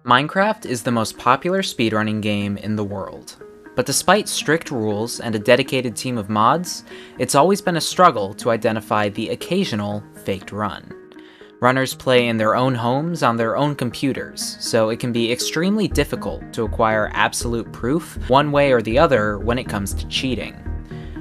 Minecraft is the most popular speedrunning game in the world. But despite strict rules and a dedicated team of mods, it's always been a struggle to identify the occasional faked run. Runners play in their own homes on their own computers, so it can be extremely difficult to acquire absolute proof one way or the other when it comes to cheating.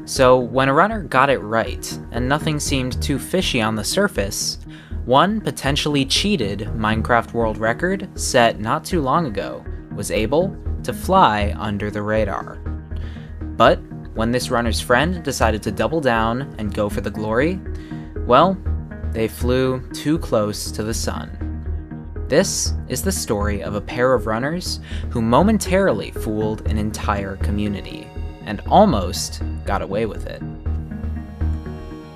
So when a runner got it right, and nothing seemed too fishy on the surface, one potentially cheated Minecraft world record set not too long ago was able to fly under the radar. But when this runner's friend decided to double down and go for the glory, well, they flew too close to the sun. This is the story of a pair of runners who momentarily fooled an entire community, and almost got away with it.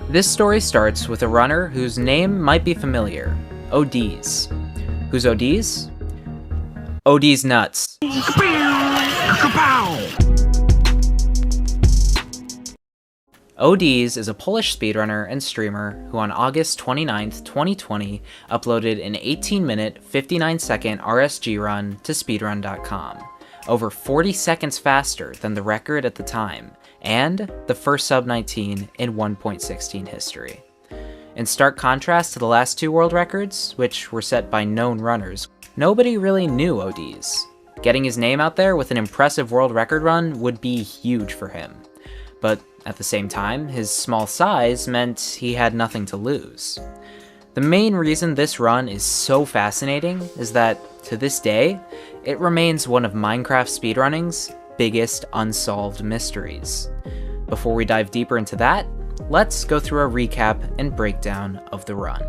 This story starts with a runner whose name might be familiar, ODs. Who's ODs? ODs nuts. ODs is a Polish speedrunner and streamer who on August 29th, 2020 uploaded an 18-minute, 59-second RSG run to speedrun.com, over 40 seconds faster than the record at the time, and the first sub-19 in 1.16 history. In stark contrast to the last two world records, which were set by known runners, nobody really knew ODs. Getting his name out there with an impressive world record run would be huge for him. But at the same time, his small size meant he had nothing to lose. The main reason this run is so fascinating is that, to this day, it remains one of Minecraft speedrunning's biggest unsolved mysteries. Before we dive deeper into that, let's go through a recap and breakdown of the run.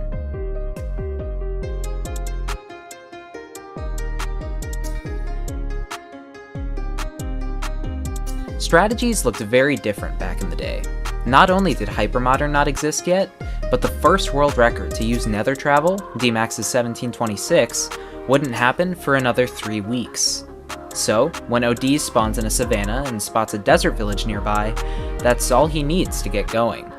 Strategies looked very different back in the day. Not only did hypermodern not exist yet, but the first world record to use nether travel, DMAX's 1726, wouldn't happen for another 3 weeks. So, when OD spawns in a savanna and spots a desert village nearby, that's all he needs to get going.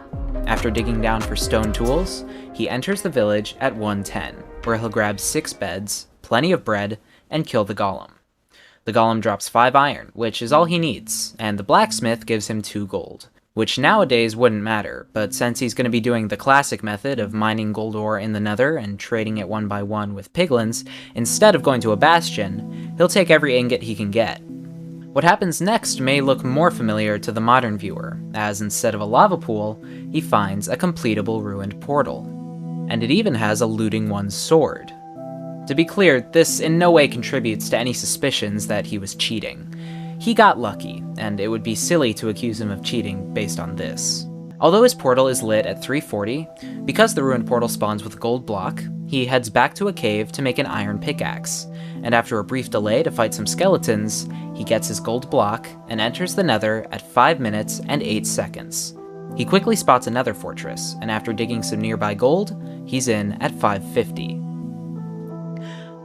After digging down for stone tools, he enters the village at 1:10, where he'll grab 6 beds, plenty of bread, and kill the golem. The golem drops 5 iron, which is all he needs, and the blacksmith gives him 2 gold, which nowadays wouldn't matter, but since he's going to be doing the classic method of mining gold ore in the nether and trading it one by one with piglins, instead of going to a bastion, he'll take every ingot he can get. What happens next may look more familiar to the modern viewer, as instead of a lava pool, he finds a completable ruined portal. And it even has a looting one's sword. To be clear, this in no way contributes to any suspicions that he was cheating. He got lucky, and it would be silly to accuse him of cheating based on this. Although his portal is lit at 3:40, because the ruined portal spawns with a gold block, he heads back to a cave to make an iron pickaxe, and after a brief delay to fight some skeletons, he gets his gold block and enters the nether at 5 minutes and 8 seconds. He quickly spots a nether fortress, and after digging some nearby gold, he's in at 5:50.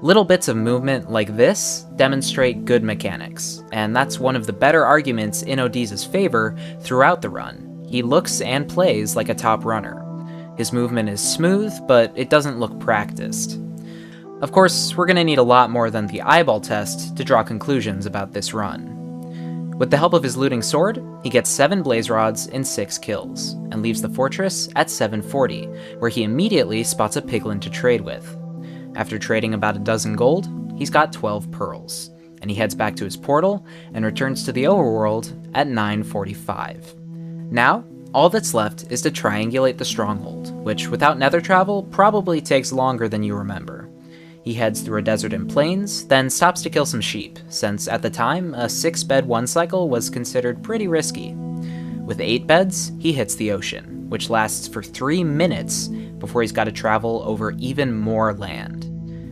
Little bits of movement like this demonstrate good mechanics, and that's one of the better arguments in OD's favor throughout the run. He looks and plays like a top runner. His movement is smooth, but it doesn't look practiced. Of course, we're going to need a lot more than the eyeball test to draw conclusions about this run. With the help of his looting sword, he gets 7 blaze rods in 6 kills, and leaves the fortress at 7:40, where he immediately spots a piglin to trade with. After trading about a dozen gold, he's got 12 pearls, and he heads back to his portal and returns to the overworld at 9:45. Now, all that's left is to triangulate the stronghold, which without nether travel probably takes longer than you remember. He heads through a desert and plains, then stops to kill some sheep, since at the time, a 6-bed one cycle was considered pretty risky. With 8 beds, he hits the ocean, which lasts for 3 minutes before he's got to travel over even more land.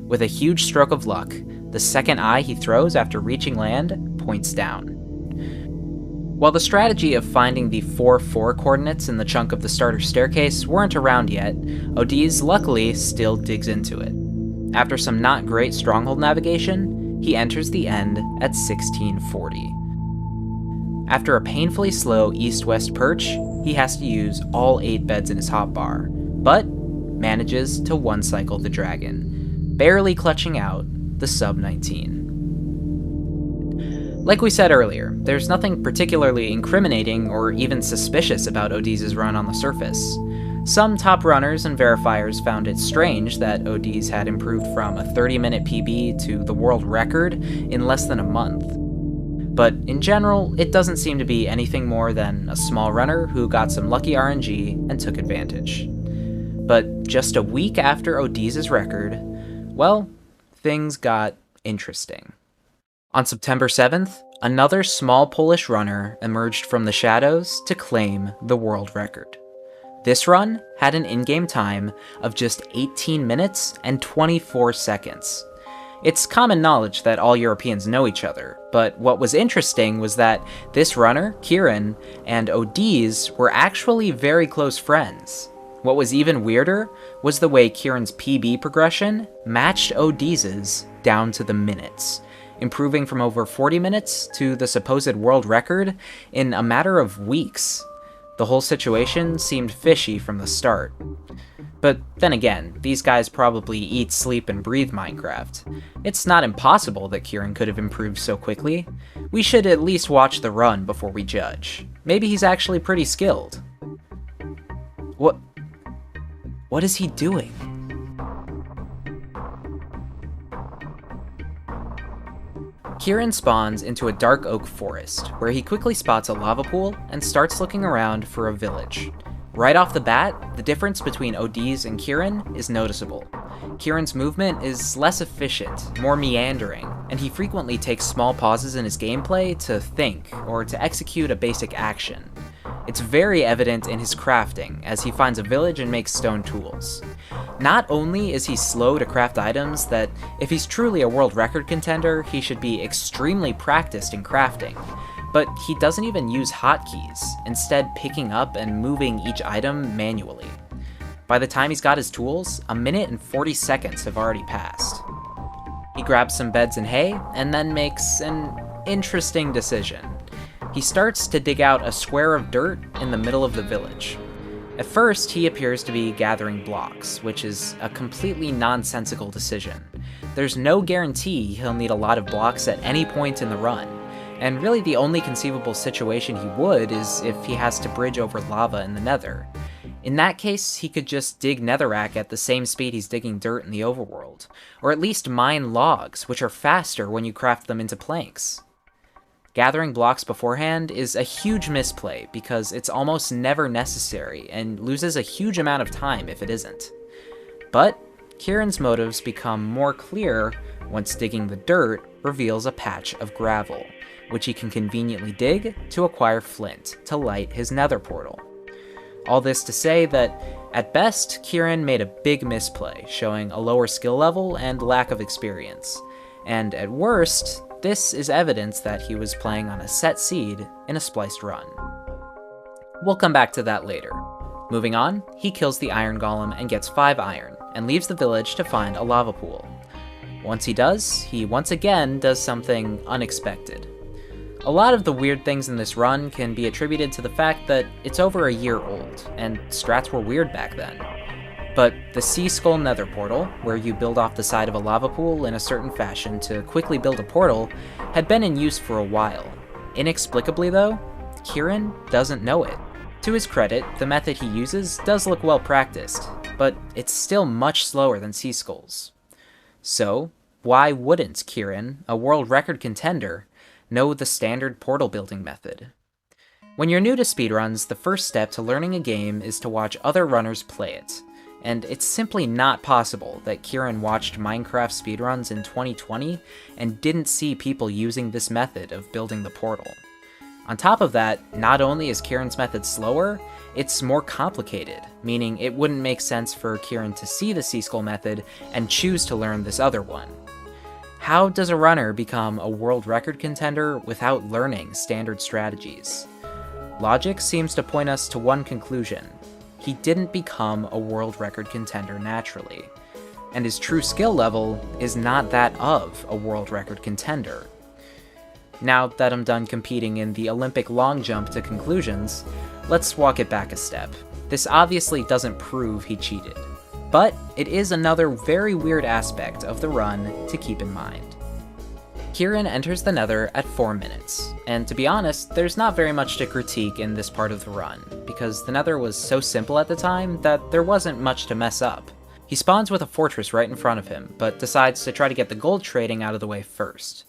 With a huge stroke of luck, the second eye he throws after reaching land points down. While the strategy of finding the 4-4 coordinates in the chunk of the starter staircase weren't around yet, ODs luckily still digs into it. After some not great stronghold navigation, he enters the end at 16:40. After a painfully slow east-west perch, he has to use all 8 beds in his hotbar, but manages to one-cycle the dragon, barely clutching out, the sub-19. Like we said earlier, there's nothing particularly incriminating or even suspicious about Odiz's run on the surface. Some top runners and verifiers found it strange that Odiz had improved from a 30-minute PB to the world record in less than a month. But in general, it doesn't seem to be anything more than a small runner who got some lucky RNG and took advantage. But just a week after Odiz's record, well, things got interesting. On September 7th, another small Polish runner emerged from the shadows to claim the world record. This run had an in-game time of just 18 minutes and 24 seconds. It's common knowledge that all Europeans know each other, but what was interesting was that this runner, Kieran, and Odiz were actually very close friends. What was even weirder was the way Kieran's PB progression matched Odiz's down to the minutes, improving from over 40 minutes to the supposed world record in a matter of weeks. The whole situation seemed fishy from the start. But then again, these guys probably eat, sleep, and breathe Minecraft. It's not impossible that Kieran could have improved so quickly. We should at least watch the run before we judge. Maybe he's actually pretty skilled. What is he doing? Kieran spawns into a dark oak forest, where he quickly spots a lava pool and starts looking around for a village. Right off the bat, the difference between Odiz and Kieran is noticeable. Kieran's movement is less efficient, more meandering, and he frequently takes small pauses in his gameplay to think or to execute a basic action. It's very evident in his crafting, as he finds a village and makes stone tools. Not only is he slow to craft items that, if he's truly a world record contender, he should be extremely practiced in crafting, but he doesn't even use hotkeys, instead picking up and moving each item manually. By the time he's got his tools, 1 minute and 40 seconds have already passed. He grabs some beds and hay, and then makes an interesting decision. He starts to dig out a square of dirt in the middle of the village. At first, he appears to be gathering blocks, which is a completely nonsensical decision. There's no guarantee he'll need a lot of blocks at any point in the run, and really the only conceivable situation he would is if he has to bridge over lava in the nether. In that case, he could just dig netherrack at the same speed he's digging dirt in the overworld, or at least mine logs, which are faster when you craft them into planks. Gathering blocks beforehand is a huge misplay because it's almost never necessary and loses a huge amount of time if it isn't. But Kieran's motives become more clear once digging the dirt reveals a patch of gravel, which he can conveniently dig to acquire flint to light his nether portal. All this to say that, at best, Kieran made a big misplay, showing a lower skill level and lack of experience. And at worst, this is evidence that he was playing on a set seed in a spliced run. We'll come back to that later. Moving on, he kills the iron golem and gets 5 iron, and leaves the village to find a lava pool. Once he does, he once again does something unexpected. A lot of the weird things in this run can be attributed to the fact that it's over a year old, and strats were weird back then. But the Sea Skull Nether Portal, where you build off the side of a lava pool in a certain fashion to quickly build a portal, had been in use for a while. Inexplicably though, Kieran doesn't know it. To his credit, the method he uses does look well practiced, but it's still much slower than Sea Skulls. So, why wouldn't Kieran, a world record contender, know the standard portal building method? When you're new to speedruns, the first step to learning a game is to watch other runners play it. And it's simply not possible that Kieran watched Minecraft speedruns in 2020 and didn't see people using this method of building the portal. On top of that, not only is Kieran's method slower, it's more complicated, meaning it wouldn't make sense for Kieran to see the Sea Skull method and choose to learn this other one. How does a runner become a world record contender without learning standard strategies? Logic seems to point us to one conclusion. He didn't become a world record contender naturally, and his true skill level is not that of a world record contender. Now that I'm done competing in the Olympic long jump to conclusions, let's walk it back a step. This obviously doesn't prove he cheated. But it is another very weird aspect of the run to keep in mind. Kieran enters the Nether at 4 minutes, and to be honest, there's not very much to critique in this part of the run, because the Nether was so simple at the time that there wasn't much to mess up. He spawns with a fortress right in front of him, but decides to try to get the gold trading out of the way first.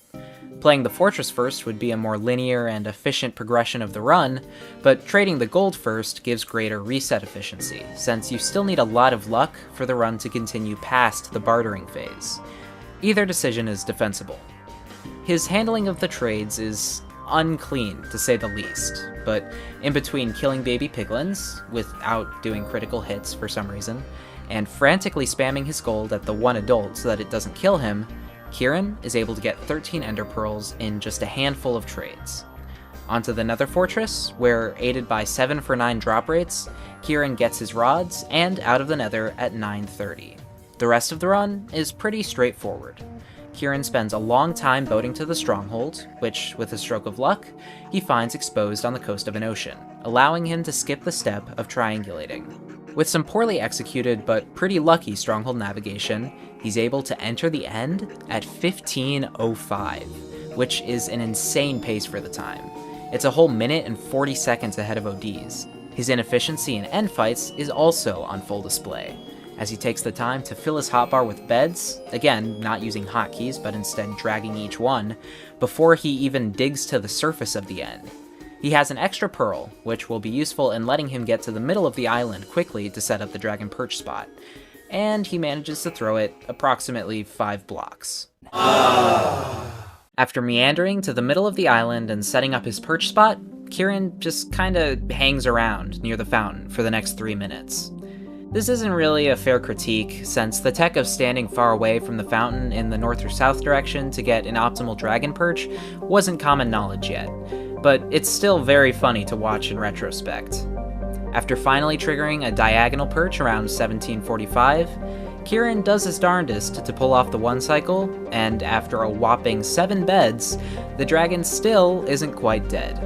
Playing the fortress first would be a more linear and efficient progression of the run, but trading the gold first gives greater reset efficiency, since you still need a lot of luck for the run to continue past the bartering phase. Either decision is defensible. His handling of the trades is unclean, to say the least, but in between killing baby piglins, without doing critical hits for some reason, and frantically spamming his gold at the one adult so that it doesn't kill him, Kieran is able to get 13 ender pearls in just a handful of trades. Onto the Nether Fortress, where, aided by 7 for 9 drop rates, Kieran gets his rods and out of the Nether at 9:30. The rest of the run is pretty straightforward. Kieran spends a long time boating to the stronghold, which, with a stroke of luck, he finds exposed on the coast of an ocean, allowing him to skip the step of triangulating. With some poorly executed but pretty lucky stronghold navigation, he's able to enter the end at 15:05, which is an insane pace for the time. It's a whole minute and 40 seconds ahead of ODs. His inefficiency in end fights is also on full display, as he takes the time to fill his hotbar with beds, again, not using hotkeys but instead dragging each one, before he even digs to the surface of the end. He has an extra pearl, which will be useful in letting him get to the middle of the island quickly to set up the dragon perch spot, and he manages to throw it approximately 5 blocks. After meandering to the middle of the island and setting up his perch spot, Kieran just kinda hangs around near the fountain for the next 3 minutes. This isn't really a fair critique, since the tech of standing far away from the fountain in the north or south direction to get an optimal dragon perch wasn't common knowledge yet, but it's still very funny to watch in retrospect. After finally triggering a diagonal perch around 17:45, Kieran does his darndest to pull off the one cycle, and after a whopping 7 beds, the dragon still isn't quite dead.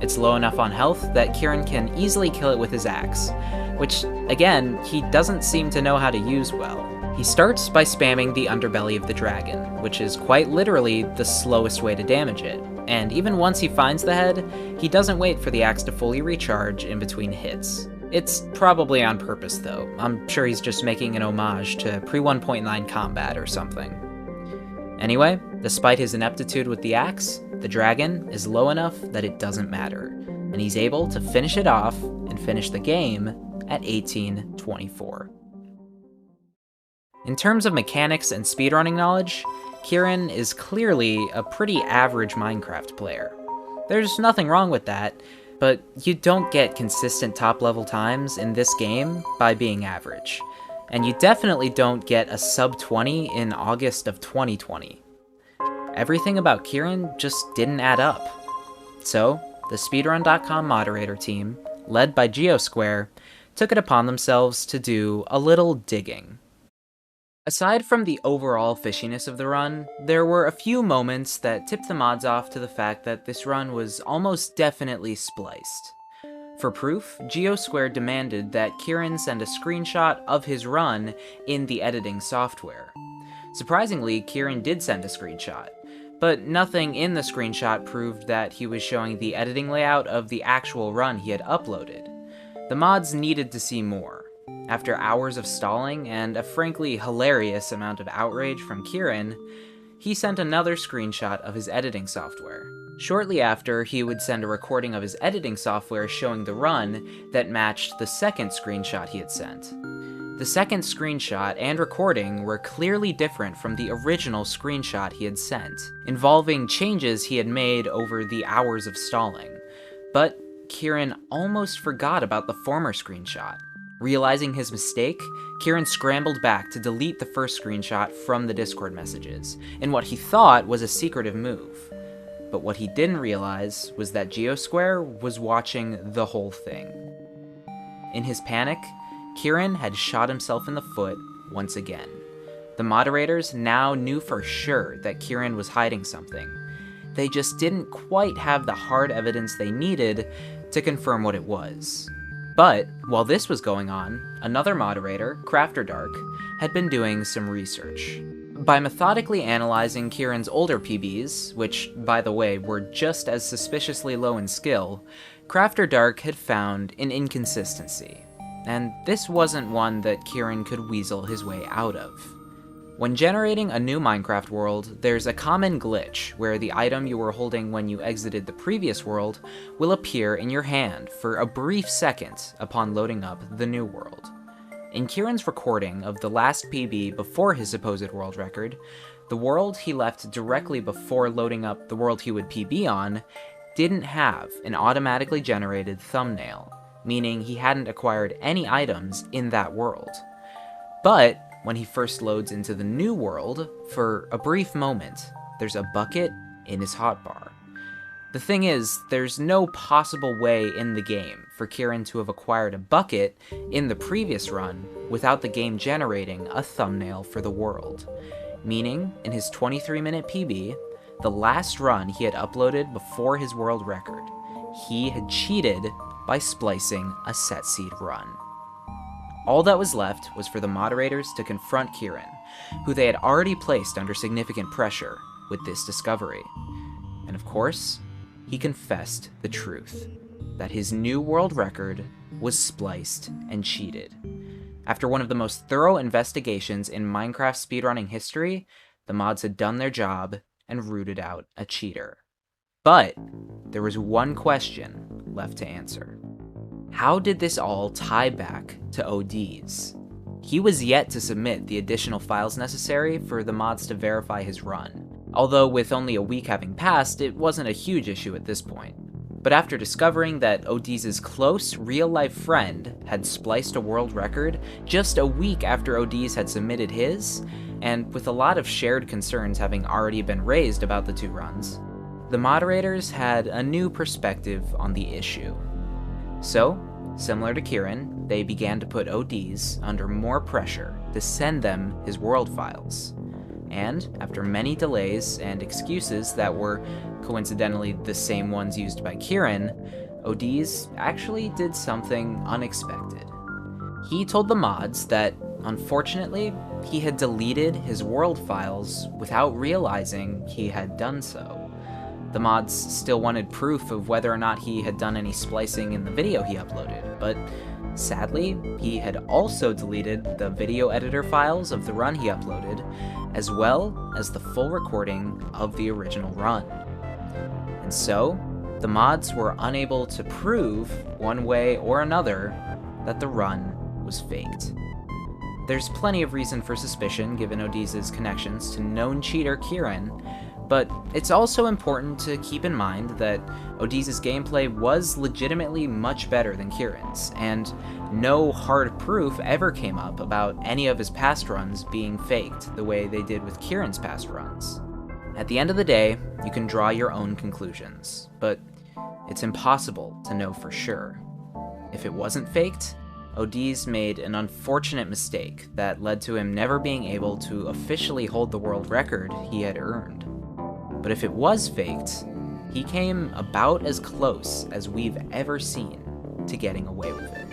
It's low enough on health that Kieran can easily kill it with his axe, which, again, he doesn't seem to know how to use well. He starts by spamming the underbelly of the dragon, which is quite literally the slowest way to damage it, and even once he finds the head, he doesn't wait for the axe to fully recharge in between hits. It's probably on purpose though. I'm sure he's just making an homage to pre-1.9 combat or something. Anyway, despite his ineptitude with the axe, the dragon is low enough that it doesn't matter, and he's able to finish it off and finish the game at 18:24. In terms of mechanics and speedrunning knowledge, Kieran is clearly a pretty average Minecraft player. There's nothing wrong with that, but you don't get consistent top-level times in this game by being average, and you definitely don't get a sub-20 in August of 2020. Everything about Kieran just didn't add up. So, the Speedrun.com moderator team, led by Geosquare, took it upon themselves to do a little digging. Aside from the overall fishiness of the run, there were a few moments that tipped the mods off to the fact that this run was almost definitely spliced. For proof, Geosquare demanded that Kieran send a screenshot of his run in the editing software. Surprisingly, Kieran did send a screenshot, but nothing in the screenshot proved that he was showing the editing layout of the actual run he had uploaded. The mods needed to see more. After hours of stalling and a frankly hilarious amount of outrage from Kieran, he sent another screenshot of his editing software. Shortly after, he would send a recording of his editing software showing the run that matched the second screenshot he had sent. The second screenshot and recording were clearly different from the original screenshot he had sent, involving changes he had made over the hours of stalling. But Kieran almost forgot about the former screenshot. Realizing his mistake, Kieran scrambled back to delete the first screenshot from the Discord messages, in what he thought was a secretive move. But what he didn't realize was that Geosquare was watching the whole thing. In his panic, Kieran had shot himself in the foot once again. The moderators now knew for sure that Kieran was hiding something. They just didn't quite have the hard evidence they needed to confirm what it was. But, while this was going on, another moderator, CrafterDark, had been doing some research. By methodically analyzing Kieran's older PBs, which, by the way, were just as suspiciously low in skill, CrafterDark had found an inconsistency. And this wasn't one that Kieran could weasel his way out of. When generating a new Minecraft world, there's a common glitch where the item you were holding when you exited the previous world will appear in your hand for a brief second upon loading up the new world. In Kieran's recording of the last PB before his supposed world record, the world he left directly before loading up the world he would PB on didn't have an automatically generated thumbnail, meaning he hadn't acquired any items in that world. But when he first loads into the new world, for a brief moment, there's a bucket in his hotbar. The thing is, there's no possible way in the game for Kieran to have acquired a bucket in the previous run without the game generating a thumbnail for the world. Meaning, in his 23-minute PB, the last run he had uploaded before his world record, he had cheated by splicing a set seed run. All that was left was for the moderators to confront Kieran, who they had already placed under significant pressure with this discovery. And of course, he confessed the truth, that his new world record was spliced and cheated. After one of the most thorough investigations in Minecraft speedrunning history, the mods had done their job and rooted out a cheater. But there was one question left to answer. How did this all tie back to OD's? He was yet to submit the additional files necessary for the mods to verify his run, although with only a week having passed, it wasn't a huge issue at this point. But after discovering that OD's close, real-life friend had spliced a world record just a week after OD's had submitted his, and with a lot of shared concerns having already been raised about the two runs, the moderators had a new perspective on the issue. So, similar to Kieran, they began to put OD's under more pressure to send them his world files. And, after many delays and excuses that were coincidentally the same ones used by Kieran, OD's actually did something unexpected. He told the mods that, unfortunately, he had deleted his world files without realizing he had done so. The mods still wanted proof of whether or not he had done any splicing in the video he uploaded, but sadly, he had also deleted the video editor files of the run he uploaded, as well as the full recording of the original run. And so, the mods were unable to prove, one way or another, that the run was faked. There's plenty of reason for suspicion given OD's connections to known cheater Kieran, but it's also important to keep in mind that OD's gameplay was legitimately much better than Kieran's, and no hard proof ever came up about any of his past runs being faked the way they did with Kieran's past runs. At the end of the day, you can draw your own conclusions, but it's impossible to know for sure. If it wasn't faked, OD's made an unfortunate mistake that led to him never being able to officially hold the world record he had earned. But if it was faked, he came about as close as we've ever seen to getting away with it.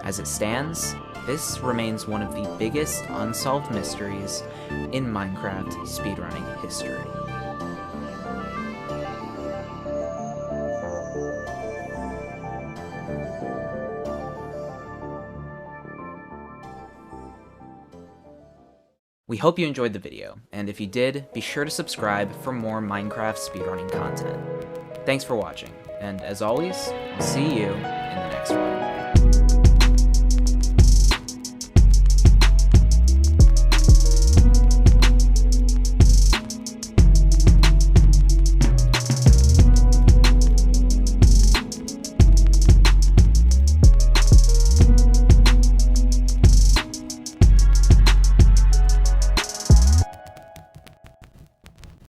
As it stands, this remains one of the biggest unsolved mysteries in Minecraft speedrunning history. We hope you enjoyed the video, and if you did, be sure to subscribe for more Minecraft speedrunning content. Thanks for watching, and as always, I'll see you in the next one.